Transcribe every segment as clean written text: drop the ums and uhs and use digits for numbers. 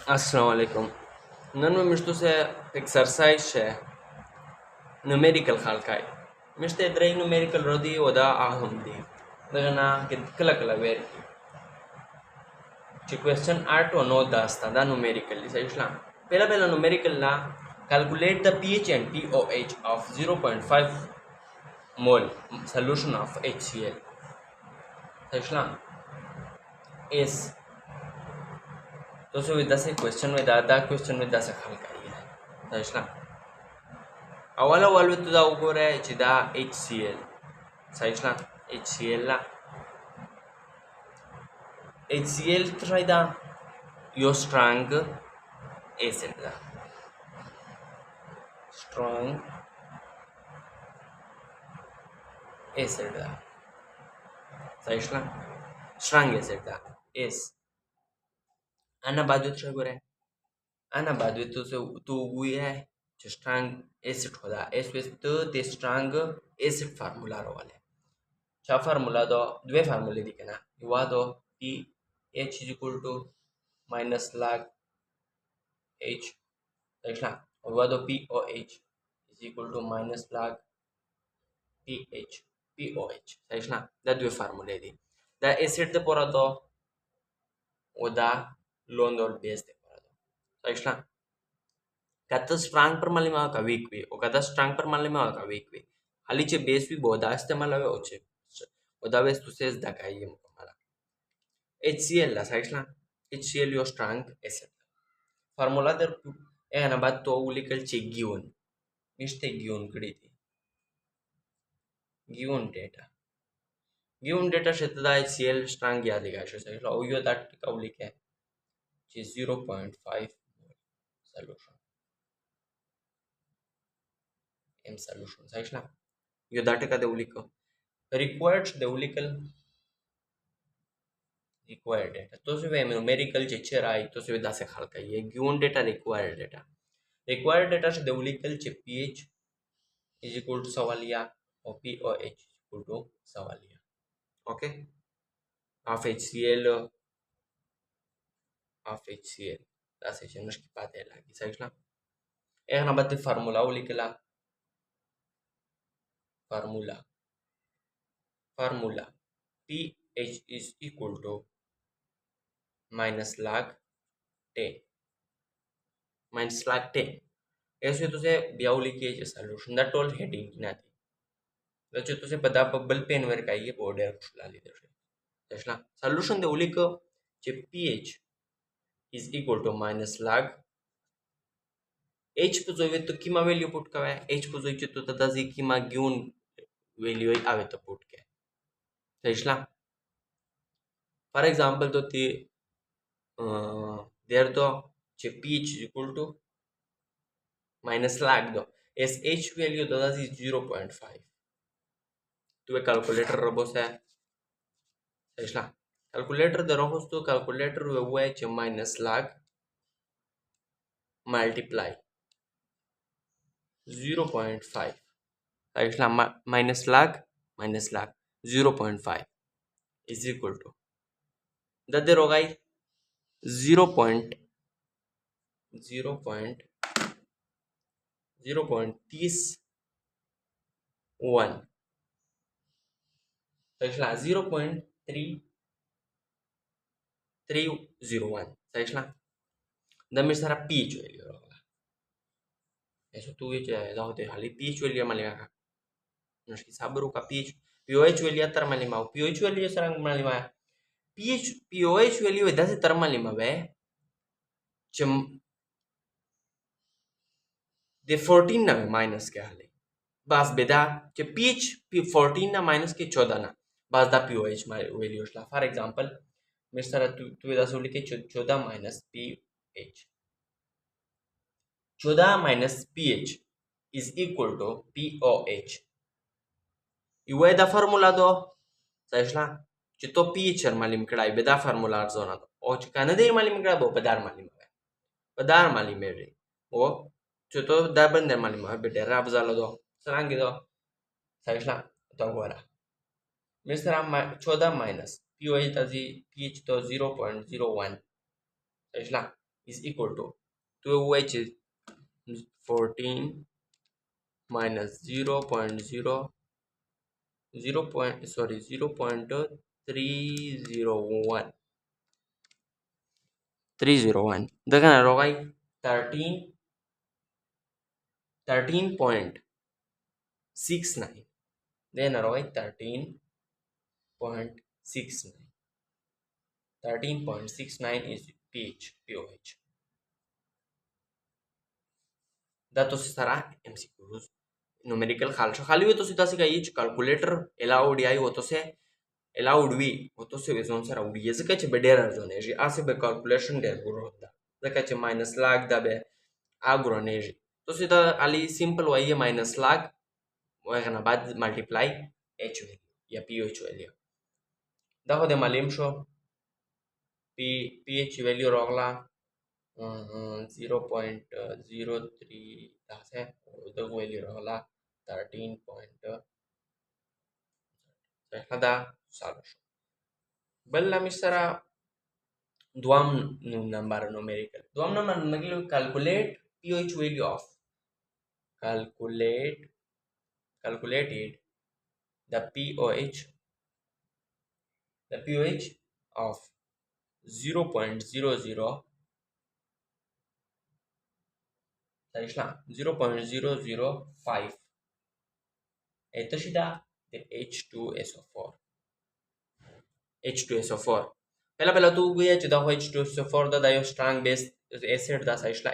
السلام عليكم. نحن مشتوسة exercise numerical خالكاي مش تدري numerical ردي ودا أهم دي دغنا كلا كلا وير شي question art or no داستا دا numerical is إسلام pela numerical لا calculate the pH and pOH of 0.5 mole solution of HCl إسلام is तो विदा से question में दादा question में दा से خالكاي है إسلام أول بتدا وقرأ جدا HCl سايشنا HCl لا HCl ترايدا يو strong acid لا strong acid لا سايشنا strong acid لا is أنا بعد ترى قرأ أنا بعد تو وياه strong acid होता है इस तो strong acid formula वाले क्या फार्मूला दो द्वे फार्मूले दिखे ना युवा दो P H is equal to minus log H ऐसा युवा दो P O H is equal to minus log P O H ऐसा दा द्वे फार्मूले दी दा एसिड दे पोरा दो ओदा लोन और बेस दे पोरा दो ऐसा कत स्ट्रांग पर माली में का वीक वी ओ कत स्ट्रांग पर माली में का वीक वी हाली चे बेस भी बहुत आस्ते माला वे ओचे ओदा बेस तुसे दा काई ये HCl ला साइडला HCl यो strong acid formula der انا بعد تو وليكل تشي given مشته given كديتي given data شتدا HCl strong याद दिखा शो साइडला ओ यो दैट का وليكه ची 0.5 solution m solution साइडला यो दैट का दे وليكه required the required data तो से वे numerical चेचर आई तो से दा से खलका ये given data required data से the चे pH is equal to सवालिया और pOH is equal to सवालिया ओके half HCl दा से चेंज की बात है लागी साइडला एक ना बात formula وليكلا formula pH is equal to minus log 10 ऐसे तो से ब्याउली के जे सॉल्यूशन दैट ऑल हेडिंग ना थी तो जो तो से पता बबल पेन वर का ये बॉर्डर खुला ली दे तसला सॉल्यूशन दे उली को जे pH is equal to minus log h पुजोवे तो किमा वैल्यू पुट का है h पुजोवे तो तदा जी किमा गिवन वैल्यू आवे तो पुट के तसला फॉर एग्जांपल तो ती देर तो जे pH is equal to minus log दो एस h वैल्यू दादा जी 0.5 तो कैलकुलेटर रबो से ऐसा कैलकुलेटर दे रहो तो कैलकुलेटर वो है चे माइनस log मल्टीप्लाई 0.5 ऐसा minus log 0.5 is equal to दे रोगाई 0.31 ऐसा 0.3301 ऐसा दमे सारा pH वैल्यू रोगा ऐसा तू ये चाहे दाव ते हाली pH वैल्यू मालिका का नशकी साबरू का pH वैल्यू तर मालिमा pH वैल्यू सरंग मालिमा pOH वैल्यू वेदा से तर मालिमा वे चम दे 14 ना माइनस के हाले बस बेदा चे pH 14 ना माइनस के 14 ना बस दा pOH वैल्यू ला फॉर एग्जांपल मिस्टर तू वेदा से लिखे 14 minus pH 14 minus pH is equal to pOH इवे दा फार्मूला दो साइशला चितो pH मालिम कड़ाई बेदा फार्मूला जोना दो और कनदे मालिम कड़ा बो बदार मालिम रे ओ चितो दा बंदे मालिम बेटे राब जालो दो सरांगी दो साइशला तो गोरा मिस्टर 14 माइनस pOH ताजी pH तो 0.01 साइशला is equal to 2h is 14 minus 0.301 देखना रोगा 13.69 देना रोगा 13.69 is pH. Da to sarà MCQs numerical खाली हुए तो सीधा सी कहिए कैलकुलेटर allowed आई हो तो से allowed भी हो तो से वेज़ों सर उड़ी ये ज़का चे बेडेरा जो ने जी आसे बे कैलकुलेशन डेर गुरो होता ज़का चे माइनस लाग दा बे आगुरो ने जी तो सीधा अली सिंपल वाई है माइनस लाग वो करना बाद मल्टीप्लाई h वैल्यू या pH वैल्यू दा हो दे मालूम शो pH वैल्यू रोगला 0.03 है उधर value Rogla 13 point هذا صار شو بلا مشترى دوام number numerical دوام number نقول calculate pH value of calculated the pH of 0.00 0.005 это the H2SO4 pela tu guia te da H2SO4 da daio strong base acid da saishla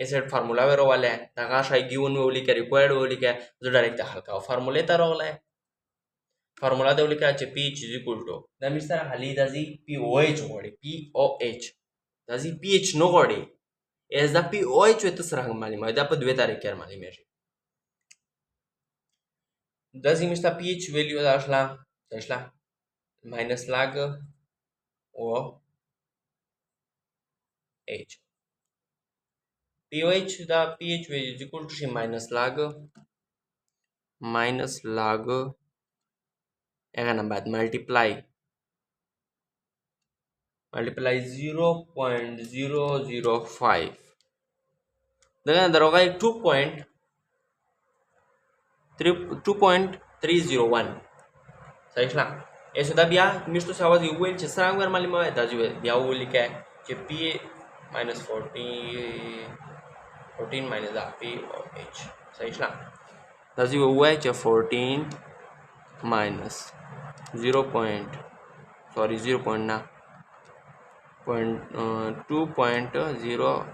acid formula vero wale da gasha given woli ke required woli ke zo direct halka formula ta rola formula de woli ke pH is equal to da misara hali da zi pOH godi pOH da zi pH no godi as da pOH vetu sarang mali ma da pa dve tarike mali meji da zi mista pH value da ashla minus lag o h pOH da pH value is equal to minus lag again बाद multiply 0.005 देखना दरोगा 2.301 saishla eso da bia misto sawa di wel che sarang ver malima da ju bia woli ke che p minus 14 minus da pOH saishla da ju we che 14 minus 0. Sorry 0.2.0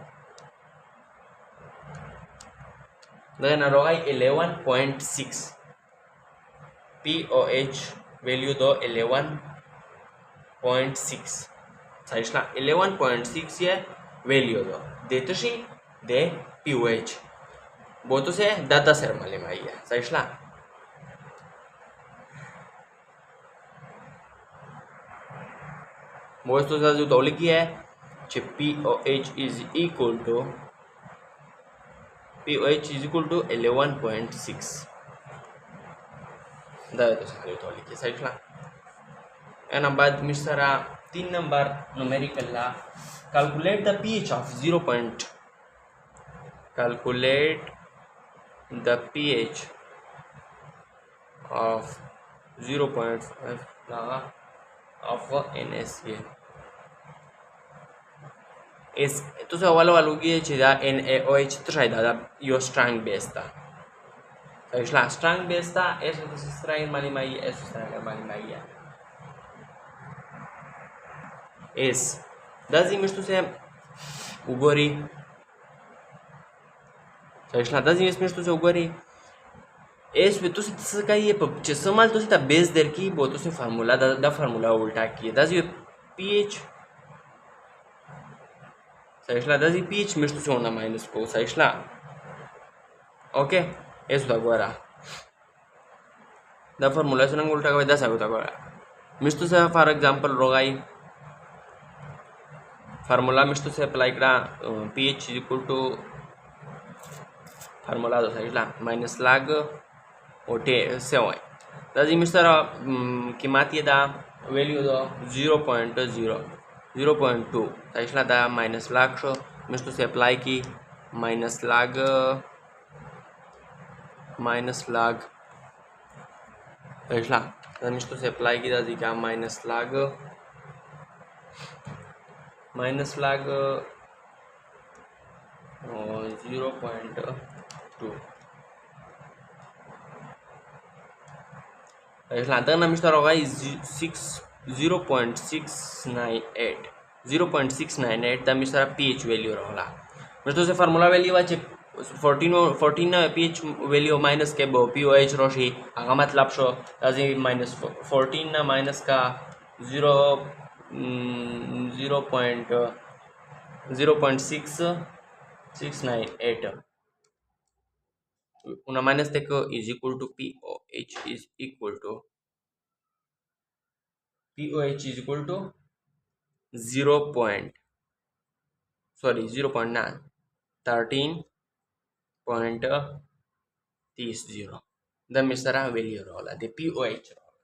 then aroga 11.6 pOH value do 11.6 saishla 11.6 ye value do detoshi de pOH boto se data ser male maiya saishla most तो जो दौली की है कि pOH is equal to 11.6 दा तो सारे दौली की side ला एना बाद मिस्टरा 3 नंबर न्यूमेरिकल ला calculate the pH of 0. Calculate the pH of 0.5 of NaCl is तो से वाला की चीज़ा NaOH तो शायद आधा यो strong base था तो इसला strong base था ऐसे तो strong माली माई ऐसे strong माली माई है is दाज़ी मिश्तो से उगोरी तो इसला दाज़ी मिश्तो से उगोरी es tu se caie pe ce să mal tu se ta base der ki bo tu se formula da formula ulta ki da zi pH saishla da zi pH misto se ona minus ko saishla okay eso da agora da formula se nang ulta ka da sa agora misto se for example rogai formula misto se apply kra pH is equal to formula do saishla minus lag ओटे 7 दाजी mister किमाती दा value दो 0.0 0.2 Saișla da minus lag šo mișto se apply ki minus lag Saișla da mișto se apply ki da zika minus lag 0.2 Saișla da na mișto rogai 0.698 da mișto pH value rola mișto se formula value va 14 pH value minus के बो pOH रोशी आगा मतलब show ताजी minus 14 ना minus का 0.698 una minus tech is equal to pOH is equal to 0.9 13.30 da misara value rola de pOH rola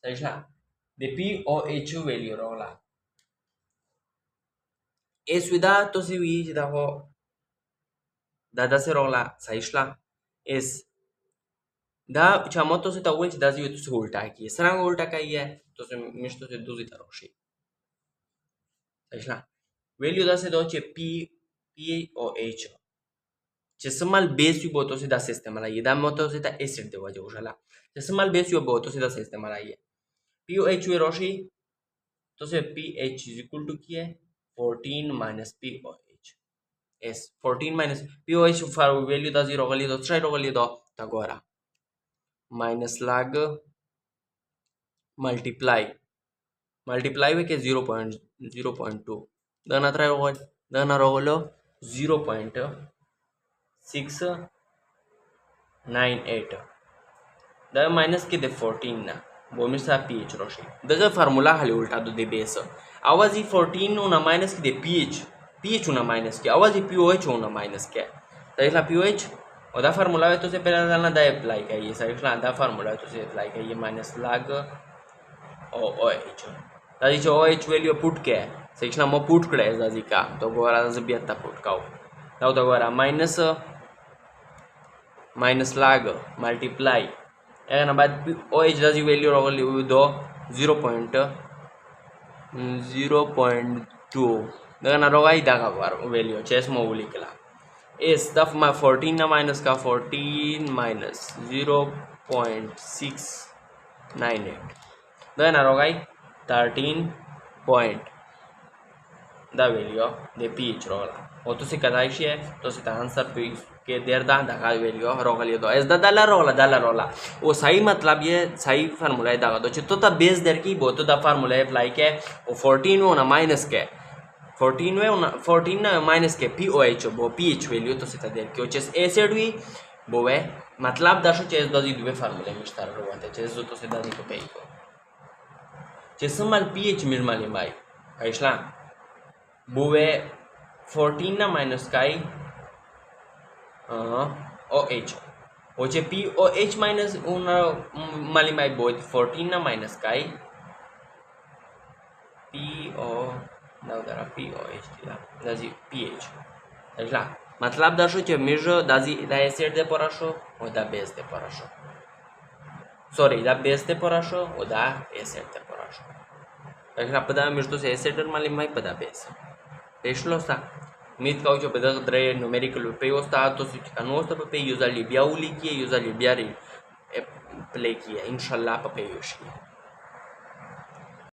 Saișla de pOH value rola e suida to se vi da ho da se rola Saișla es da chamoto se ta ulti da zi to se ulta ki sarang ulta kai है तो से मिष्टो से दूसरी तरफ से Saișla value da se do ce pOH ce să mal base bo to se da sistema la da moto se ta acid de waje ushala ce să mal base bo to se da sistema la pOH roshi to se pH is equal to ki hai 14 minus pOH yes 14 minus pOH for value da 0 gali do 3 gali do agora minus lag multiply with 0.2 dana 3 gali dana rogolo 0.698 da minus के दे 14 ना वो में सा pH रोशी दगा formula खाली उल्टा दो दे base आवाज ही 14 उना माइनस के दे pH उना माइनस के आवाज ही pOH उना माइनस के सही pOH और दा फार्मूला है तो से पहले डालना दा अप्लाई का ये सही दा फार्मूला है तो से अप्लाई का ये माइनस log OH दा जी OH वैल्यू पुट के सही ना मो पुट करे दा जी का तो गोरा दा भी आता पुट का दा तो गोरा minus log multiply एना बाद OH दा जी वैल्यू रोगली दो 0.2 दगा रोगाई दागा बार वैल्यू चेस मो लिखला is the 14 na minus का 14 minus 0.698 then arogai 13 point the value of the pH rola और तो से कदाई है तो से आंसर पे के देर दा दागा वैल्यू रोगली दो is the dollar rola वो सही मतलब ये सही फार्मूला है दागा तो चित्तो ता बेस देर की बहुत दा फार्मूला अप्लाई के वो 14 वो ना माइनस के 14 minus के pOH वो pH value तो से देर के चेस acid भी वो है मतलब दाशो चेस दाजी दुबे फार्मूला में स्टार रोवाते चेस तो से दाजी को पे को चेस mal pH मिर्माली माई आइसला वो है 14 ना minus काई OH वो चे pOH minus उना माली माई वो 14 ना minus काई Dau dar pOH दिला दाजी pH ऐसला मतलब दाशो चे मिजो दाजी दा एसिड दे पराशो ओ दा बेस दे पराशो सॉरी दा बेस दे पराशो ओ दा एसिड दे पराशो ऐसला पदा मिजो से एसिड माली माई पदा बेस ऐसलो सा मीत काउचो पदा द्रे न्यूमेरिकल पे ओस्ता तो सिच कानोस्ता पे युजली बियाउली की युजली बियारी प्ले किया इंशाल्लाह पे योशी